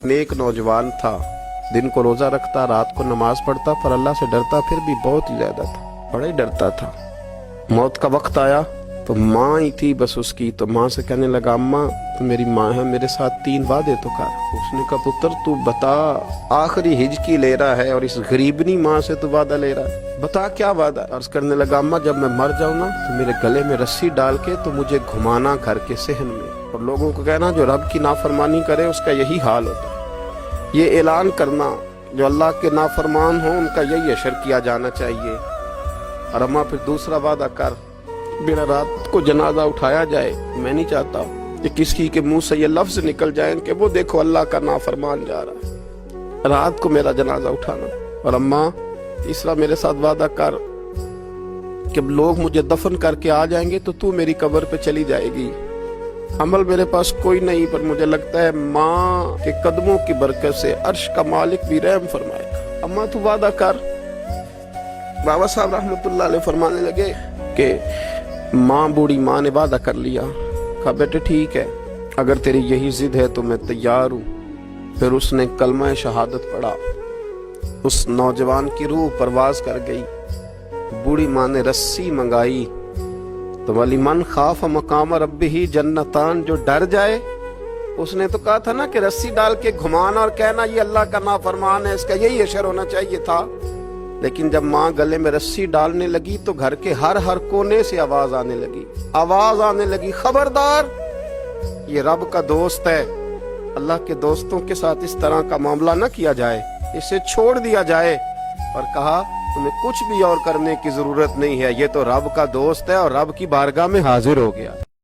नेक नौजवान था, दिन को रोजा रखता, रात को नमाज पढ़ता, पर अल्लाह से डरता फिर भी बहुत ही ज्यादा था, बड़ा ही डरता था। मौत का वक्त आया तो माँ ही थी बस उसकी, तो माँ से कहने लगा, अम्मा तो मेरी माँ है, मेरे साथ 3 वादे तो कर। उसने कहा, पुत्र तू बता, आखिरी हिजकी ले रहा है और इस गरीबनी माँ से तू वादा ले रहा है, बता क्या वादा। अर्ज करने लगा, अम्मा जब मैं मर जाऊँ ना तो मेरे गले में रस्सी डाल के तो मुझे घुमाना घर के सहन में, और लोगों को कहना जो रब की नाफरमानी करे उसका यही हाल होता है। ये ऐलान करना जो अल्लाह के नाफरमान हो उनका यही अशर किया जाना चाहिए। और अम्मा फिर दूसरा वादा कर, बिना रात को जनाजा उठाया जाए, मैं नहीं चाहता कि किसी के मुंह से ये लफ्ज निकल जाए कि वो देखो अल्लाह का नाफरमान जा रहा है, रात को मेरा जनाजा उठाना। और अम्मा तीसरा मेरे साथ वादा कर कि लोग मुझे दफन करके आ जाएंगे तो तू मेरी कब्र पे चली जाएगी। अमल मेरे पास कोई नहीं, पर मुझे लगता है माँ के कदमों की बरकत से अर्श का मालिक भी रहम फरमाएगा। अम्मा तू वादा कर। बाबा साहब रहमतुल्लाह अलैह फरमाने लगे कि माँ, बूढ़ी माँ ने वादा कर लिया। कहा बेटे ठीक है, अगर तेरी यही जिद है तो मैं तैयार हूँ। फिर उसने कलमा शहादत पढ़ा, उस नौजवान की रूह परवाज कर गई। बूढ़ी माँ ने रस्सी मंगाई तो वाली मन खाफ मकाम रब्बिही जन्नतान, जो डर जाए, उसने तो कहा था ना कि रस्सी डाल के घुमाना और कहना ये अल्लाह का नाफरमान है, इसका यही अशर होना चाहिए था। लेकिन जब माँ गले में रस्सी डालने लगी तो घर के हर हर कोने से आवाज आने लगी, खबरदार ये रब का दोस्त है, अल्लाह के दोस्तों के साथ इस तरह का मामला न किया जाए, इसे छोड़ दिया जाए। और कहा तुम्हें कुछ भी और करने की जरूरत नहीं है, ये तो रब का दोस्त है और रब की बारगाह में हाजिर हो गया।